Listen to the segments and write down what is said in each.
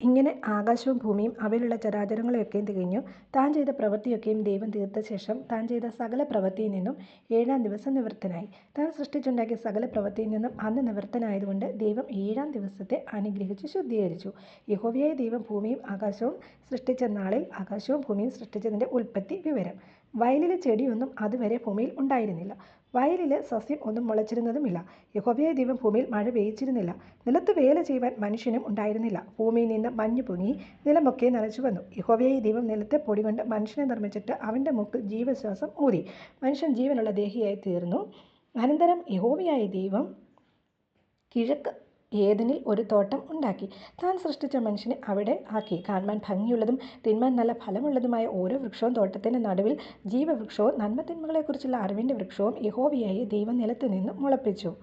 ഇങ്ങനെ ആകാശവും ഭൂമിയും അവയിലുള്ള ചരാചരങ്ങളെയൊക്കെയും തികഞ്ഞു. താൻ ചെയ്ത പ്രവൃത്തിയൊക്കെയും ദൈവം തീർത്ത ശേഷം താൻ ചെയ്ത സകല പ്രവൃത്തിയിൽ നിന്നും 7-ാം ദിവസം നിവൃത്തനായി. താൻ സൃഷ്ടിച്ചുണ്ടാക്കിയ സകല പ്രവൃത്തിയിൽ നിന്നും അന്ന് നിവൃത്തനായതുകൊണ്ട് ദൈവം 7-ാം ദിവസത്തെ അനുഗ്രഹിച്ചു ശുദ്ധീകരിച്ചു. യഹോവയായ ദൈവം ഭൂമിയും ആകാശവും സൃഷ്ടിച്ച നാളിൽ ആകാശവും ഭൂമിയും സൃഷ്ടിച്ചതിൻ്റെ ഉൽപ്പത്തി വിവരം. വയലിലെ ചെടിയൊന്നും അതുവരെ ഭൂമിയിൽ ഉണ്ടായിരുന്നില്ല. വയലിൽ സസ്യം ഒന്നും മുളച്ചിരുന്നതുമില്ല. യഹോവയായ ദൈവം ഭൂമിയിൽ മഴ പെയ്യിച്ചിരുന്നില്ല. നിലത്ത് വേല ചെയ്യുവാൻ മനുഷ്യനും ഉണ്ടായിരുന്നില്ല. ഭൂമിയിൽ നിന്ന് മഞ്ഞ് പൊങ്ങി നിലമൊക്കെ നനച്ചു വന്നു. യഹോവയായ ദൈവം നിലത്തെ പൊടി കൊണ്ട് മനുഷ്യനെ നിർമ്മിച്ചിട്ട് അവൻ്റെ മൂക്കിൽ ജീവശ്വാസം ഊതി. മനുഷ്യൻ ജീവനുള്ള ദേഹിയായി തീർന്നു. അനന്തരം യഹോവയായ ദൈവം കിഴക്ക് ഏദനിൽ ഒരു തോട്ടം ഉണ്ടാക്കി. താൻ സൃഷ്ടിച്ച മനുഷ്യനെ അവിടെ ആക്കി. കാണുവാൻ ഭംഗിയുള്ളതും തിന്മാൻ നല്ല ഫലമുള്ളതുമായ ഓരോ വൃക്ഷവും തോട്ടത്തിൻ്റെ നടുവിൽ ജീവവൃക്ഷവും നന്മതിന്മകളെക്കുറിച്ചുള്ള അറിവിൻ്റെ വൃക്ഷവും യഹോവയായ ദൈവം നിലത്ത് നിന്ന് മുളപ്പിച്ചു.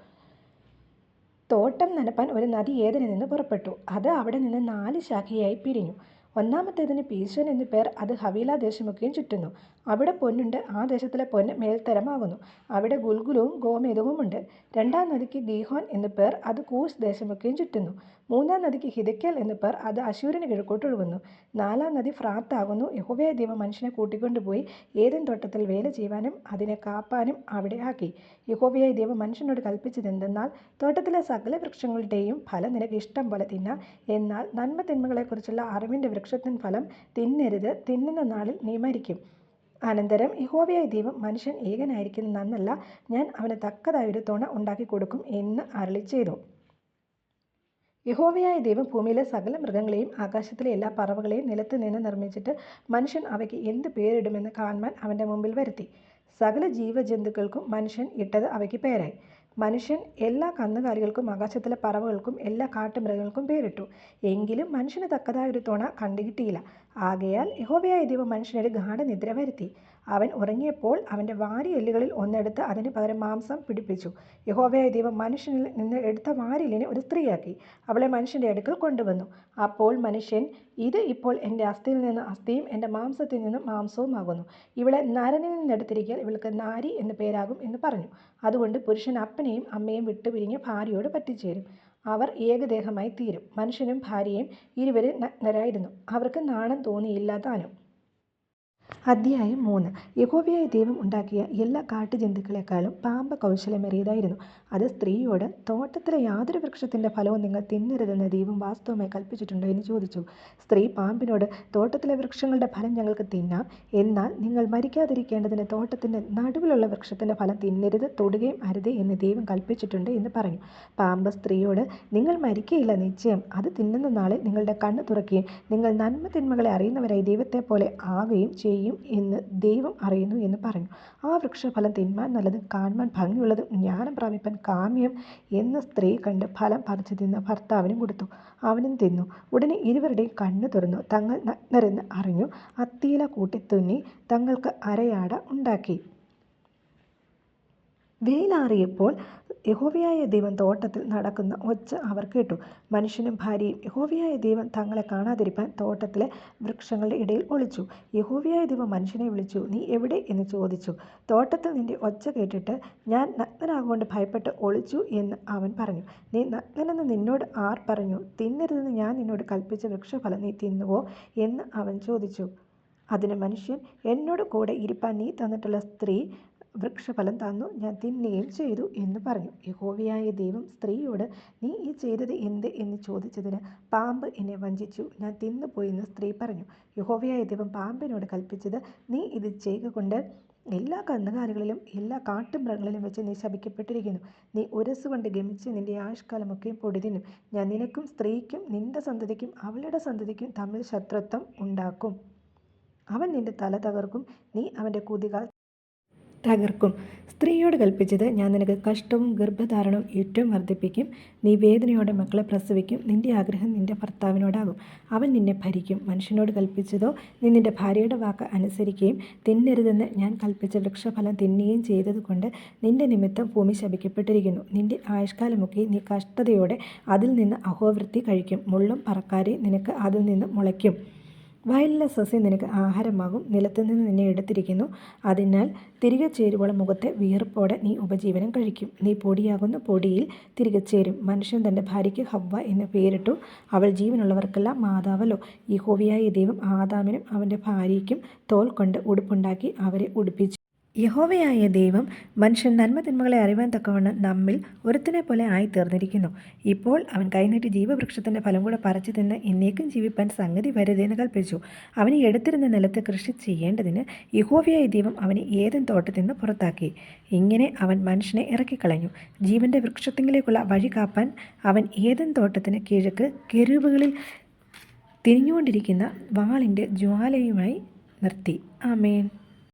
തോട്ടം നനപ്പാൻ ഒരു നദി ഏദനിൽ നിന്ന് പുറപ്പെട്ടു. അത് അവിടെ നിന്ന് 4 ശാഖയായി പിരിഞ്ഞു. ഒന്നാമത്തേതിന് പീശോൻ എന്നു പേർ. അത് ഹവീല ദേശമൊക്കെയും ചുറ്റുന്നു. അവിടെ പൊന്നുണ്ട്. ആ ദേശത്തിലെ പൊന്ന് മേൽത്തരമാകുന്നു. അവിടെ ഗുൽഗുലും ഗോമേദവും ഉണ്ട്. 2-ാം നദിക്ക് ഗീഹോൻ എന്നു പേർ. അത് കൂശ് ദേശമൊക്കെയും ചുറ്റുന്നു. 3-ാം നദിക്ക് ഹിദക്കേൽ എന്നു പേർ. അത് അശൂരിന് കിഴക്കോട്ട് ഒഴുകുന്നു. 4-ാം നദി ഫ്രാത്താകുന്നു. യഹോവയായ ദൈവം മനുഷ്യനെ കൂട്ടിക്കൊണ്ടുപോയി ഏദൻ തോട്ടത്തിൽ വേല ചെയ്യുവാനും അതിനെ കാപ്പാനും അവിടെ ആക്കി. യഹോവയായ ദൈവം മനുഷ്യനോട് കൽപ്പിച്ചതെന്തെന്നാൽ, തോട്ടത്തിലെ സകല വൃക്ഷങ്ങളുടെയും ഫലം നിനക്ക് ഇഷ്ടം പോലെ തിന്നാം. എന്നാൽ നന്മ തിന്മകളെക്കുറിച്ചുള്ള അറിവിൻ്റെ വൃക്ഷത്തിൻ ഫലം തിന്നരുത്. തിന്നുന്ന നാളിൽ നീ മരിക്കും. അനന്തരം യഹോവയായ ദൈവം, മനുഷ്യൻ ഏകനായിരിക്കുന്നത് നന്നല്ല. ഞാൻ അവന് തക്കതായൊരു തുണ ഉണ്ടാക്കി കൊടുക്കും എന്ന് അരുളിച്ചെയ്തു. യഹോവയായ ദൈവം ഭൂമിയിലെ സകല മൃഗങ്ങളെയും ആകാശത്തിലെ എല്ലാ പറവകളെയും നിലത്ത് നിന്ന് നിർമ്മിച്ചിട്ട് മനുഷ്യൻ അവയ്ക്ക് എന്ത് പേരിടുമെന്ന് കാണുവാൻ അവൻ്റെ മുമ്പിൽ വരുത്തി. സകല ജീവജന്തുക്കൾക്കും മനുഷ്യൻ ഇട്ടത് അവയ്ക്ക് പേരായി. മനുഷ്യൻ എല്ലാ കന്നുകാലികൾക്കും ആകാശത്തിലെ പറവകൾക്കും എല്ലാ കാട്ടുമൃഗങ്ങൾക്കും പേരിട്ടു. എങ്കിലും മനുഷ്യന് തക്കതായ ഒരു തുണ കണ്ടുകിട്ടിയില്ല. ആകയാൽ യഹോവയായ ദൈവം മനുഷ്യനൊരു ഗാഢനിദ്ര വരുത്തി. അവൻ ഉറങ്ങിയപ്പോൾ അവൻ്റെ വാരിയെല്ലുകളിൽ ഒന്നെടുത്ത് അതിന് പകരം മാംസം പിടിപ്പിച്ചു. യഹോവയായ ദൈവം മനുഷ്യനിൽ നിന്ന് എടുത്ത വാരിയെല്ലിനെ ഒരു സ്ത്രീയാക്കി അവളെ മനുഷ്യൻ്റെ അടുക്കൽ കൊണ്ടുവന്നു. അപ്പോൾ മനുഷ്യൻ, ഇത് ഇപ്പോൾ എൻ്റെ അസ്ഥിയിൽ നിന്ന് അസ്ഥിയും എൻ്റെ മാംസത്തിൽ നിന്ന് മാംസവുമാകുന്നു. ഇവളെ നരനിൽ നിന്നെടുത്തിരിക്കാൻ ഇവൾക്ക് നാരി എന്ന് പേരാകും എന്ന് പറഞ്ഞു. അതുകൊണ്ട് പുരുഷൻ അപ്പനെയും അമ്മയും വിട്ടുപിരിഞ്ഞ് ഭാര്യയോട് പറ്റിച്ചേരും. അവർ ഏകദേഹമായി തീരും. മനുഷ്യനും ഭാര്യയും ഇരുവരും നഗ്നരായിരുന്നു. അവർക്ക് നാണം തോന്നിയില്ല താനും. അധ്യായം 3. യഹോവയായ ദൈവം ഉണ്ടാക്കിയ എല്ലാ കാട്ടുജന്തുക്കളെക്കാളും പാമ്പ് കൗശലമേറിയതായിരുന്നു. അത് സ്ത്രീയോട്, തോട്ടത്തിലെ യാതൊരു വൃക്ഷത്തിൻ്റെ ഫലവും നിങ്ങൾ തിന്നരുതെന്ന് ദൈവം വാസ്തവമായി കൽപ്പിച്ചിട്ടുണ്ടോ എന്ന് ചോദിച്ചു. സ്ത്രീ പാമ്പിനോട്, തോട്ടത്തിലെ വൃക്ഷങ്ങളുടെ ഫലം ഞങ്ങൾക്ക് തിന്നാം. എന്നാൽ നിങ്ങൾ മരിക്കാതിരിക്കേണ്ടതിന് തോട്ടത്തിൻ്റെ നടുവിലുള്ള വൃക്ഷത്തിൻ്റെ ഫലം തിന്നരുത്, തൊടുകയും അരുതേ എന്ന് ദൈവം കൽപ്പിച്ചിട്ടുണ്ട് എന്ന് പറഞ്ഞു. പാമ്പ് സ്ത്രീയോട്, നിങ്ങൾ മരിക്കയില്ല നിശ്ചയം. അത് തിന്നുന്ന നാളിൽ നിങ്ങളുടെ കണ്ണ് തുറക്കുകയും നിങ്ങൾ നന്മ തിന്മകളെ അറിയുന്നവരായി ദൈവത്തെ പോലെ ആകുകയും ചെയ്യും എന്ന് ദൈവം അറിയുന്നു എന്ന് പറഞ്ഞു. ആ വൃക്ഷഫലം തിന്മാൻ നല്ലതും കാണുവാൻ ഭംഗിയുള്ളതും ജ്ഞാനം പ്രാപിപ്പാൻ കാമ്യം എന്ന് സ്ത്രീ കണ്ട് ഫലം പറിച്ചു തിന്ന് ഭർത്താവിനും കൊടുത്തു. അവനും തിന്നു. ഉടനെ ഇരുവരുടെയും കണ്ണ് തുറന്നു. തങ്ങൾ നഗ്നരെന്ന് അറിഞ്ഞു. അത്തിയില കൂട്ടിത്തുന്നി തങ്ങൾക്ക് അരയാട ഉണ്ടാക്കി. വെയിലാറിയപ്പോൾ യഹോവയായ ദൈവം തോട്ടത്തിൽ നടക്കുന്ന ഒച്ച അവർ കേട്ടു. മനുഷ്യനും ഭാര്യയും യഹോവയായ ദൈവം തങ്ങളെ കാണാതിരിപ്പാൻ തോട്ടത്തിലെ വൃക്ഷങ്ങളുടെ ഇടയിൽ ഒളിച്ചു. യഹോവയായ ദൈവം മനുഷ്യനെ വിളിച്ചു. നീ എവിടെ എന്ന് ചോദിച്ചു. തോട്ടത്തിൽ നിന്റെ ഒച്ച കേട്ടിട്ട് ഞാൻ നഗ്നനാകൊണ്ട് ഭയപ്പെട്ട് ഒളിച്ചു എന്ന് അവൻ പറഞ്ഞു. നീ നഗ്നനെന്ന് നിന്നോട് ആർ പറഞ്ഞു? തിന്നരുതെന്ന് ഞാൻ നിന്നോട് കൽപ്പിച്ച വൃക്ഷഫലം നീ തിന്നുവോ എന്ന് അവൻ ചോദിച്ചു. അതിന് മനുഷ്യൻ, എന്നോട് കൂടെ ഇരിപ്പാൻ നീ തന്നിട്ടുള്ള സ്ത്രീ വൃക്ഷഫലം തന്നു, ഞാൻ തിന്നുകയും ചെയ്തു എന്ന് പറഞ്ഞു. യഹോവയായ ദൈവം സ്ത്രീയോട്, നീ ഈ ചെയ്തത് എന്ത് എന്ന് ചോദിച്ചതിന്, പാമ്പ് എന്നെ വഞ്ചിച്ചു, ഞാൻ തിന്നുപോയി എന്ന് സ്ത്രീ പറഞ്ഞു. യഹോവയായ ദൈവം പാമ്പിനോട് കൽപ്പിച്ചത്, നീ ഇത് ചെയ്യുക കൊണ്ട് എല്ലാ കന്നുകാലികളിലും എല്ലാ കാട്ടുമൃഗങ്ങളിലും വെച്ച് നീ ശപിക്കപ്പെട്ടിരിക്കുന്നു. നീ ഉരസുകൊണ്ട് ഗമിച്ച് നിന്റെ ആയുഷ്കാലമൊക്കെയും പൊടി തിന്നും. ഞാൻ നിനക്കും സ്ത്രീക്കും നിന്റെ സന്തതിക്കും അവളുടെ സന്തതിക്കും തമ്മിൽ ശത്രുത്വം ഉണ്ടാക്കും. അവൻ നിന്റെ തല തകർക്കും, നീ അവൻ്റെ കുതികാൽ തകർക്കും. സ്ത്രീയോട് കൽപ്പിച്ചത്, ഞാൻ നിനക്ക് കഷ്ടവും ഗർഭധാരണവും ഏറ്റവും വർദ്ധിപ്പിക്കും. നീ വേദനയോടെ മക്കളെ പ്രസവിക്കും. നിന്റെ ആഗ്രഹം നിന്റെ ഭർത്താവിനോടാകും, അവൻ നിന്നെ ഭരിക്കും. മനുഷ്യനോട് കൽപ്പിച്ചതോ, നീ നിന്റെ ഭാര്യയുടെ വാക്ക് അനുസരിക്കുകയും തിന്നരുതെന്ന് ഞാൻ കൽപ്പിച്ച വൃക്ഷഫലം തിന്നുകയും ചെയ്തതുകൊണ്ട് നിന്റെ നിമിത്തം ഭൂമി ശപിക്കപ്പെട്ടിരിക്കുന്നു. നിന്റെ ആയുഷ്കാലമൊക്കെ നീ കഷ്ടതയോടെ അതിൽ നിന്ന് അഹോവൃത്തി കഴിക്കും. മുള്ളും പറക്കാരെ നിനക്ക് അതിൽ നിന്ന് മുളയ്ക്കും. വയലിലെ സസ്യം നിനക്ക് ആഹാരമാകും, നിലത്തുനിന്ന് നിന്നെ എടുത്തിരിക്കുന്നു. അതിനാൽ തിരികെ ചേരുവോളം മുഖത്തെ വിയർപ്പോടെ നീ ഉപജീവനം കഴിക്കും. നീ പൊടിയാകുന്നു, പൊടിയിൽ തിരികെ ചേരും. മനുഷ്യൻ തൻ്റെ ഭാര്യയ്ക്ക് ഹവ്വ എന്ന് പേരിട്ടു. അവൾ ജീവനുള്ളവർക്കെല്ലാം മാതാവല്ലോ. യഹോവയായ ദൈവം ആദാമിനും അവൻ്റെ ഭാര്യയ്ക്കും തോൽ കൊണ്ട് ഉടുപ്പുണ്ടാക്കി അവരെ ഉടുപ്പിച്ചു. യഹോവയായ ദൈവം മനുഷ്യൻ നന്മതിന്മകളെ അറിവാൻ തക്കവണ്ണം നമ്മിൽ ഒരുത്തനെ പോലെ ആയിത്തീർന്നിരിക്കുന്നു. ഇപ്പോൾ അവൻ കൈനീട്ടി ജീവവൃക്ഷത്തിൻ്റെ ഫലം കൂടെ പറിച്ചു തിന്ന് എന്നേക്കും ജീവിപ്പാൻ സംഗതി വരുതെന്ന് കൽപ്പിച്ചു. അവന് എടുത്തിരുന്ന നിലത്ത് കൃഷി ചെയ്യേണ്ടതിന് യഹോവയായ ദൈവം അവനെ ഏദൻ തോട്ടത്തിൽ നിന്ന് പുറത്താക്കി. ഇങ്ങനെ അവൻ മനുഷ്യനെ ഇറക്കിക്കളഞ്ഞു. ജീവൻ്റെ വൃക്ഷത്തിങ്കിലേക്കുള്ള വഴി കാപ്പാൻ അവൻ ഏദൻ തോട്ടത്തിന് കിഴക്ക് കെരൂബുകളിൽ തിരിഞ്ഞുകൊണ്ടിരിക്കുന്ന വാളിൻ്റെ ജ്വാലയുമായി നിർത്തി. ആമേൻ.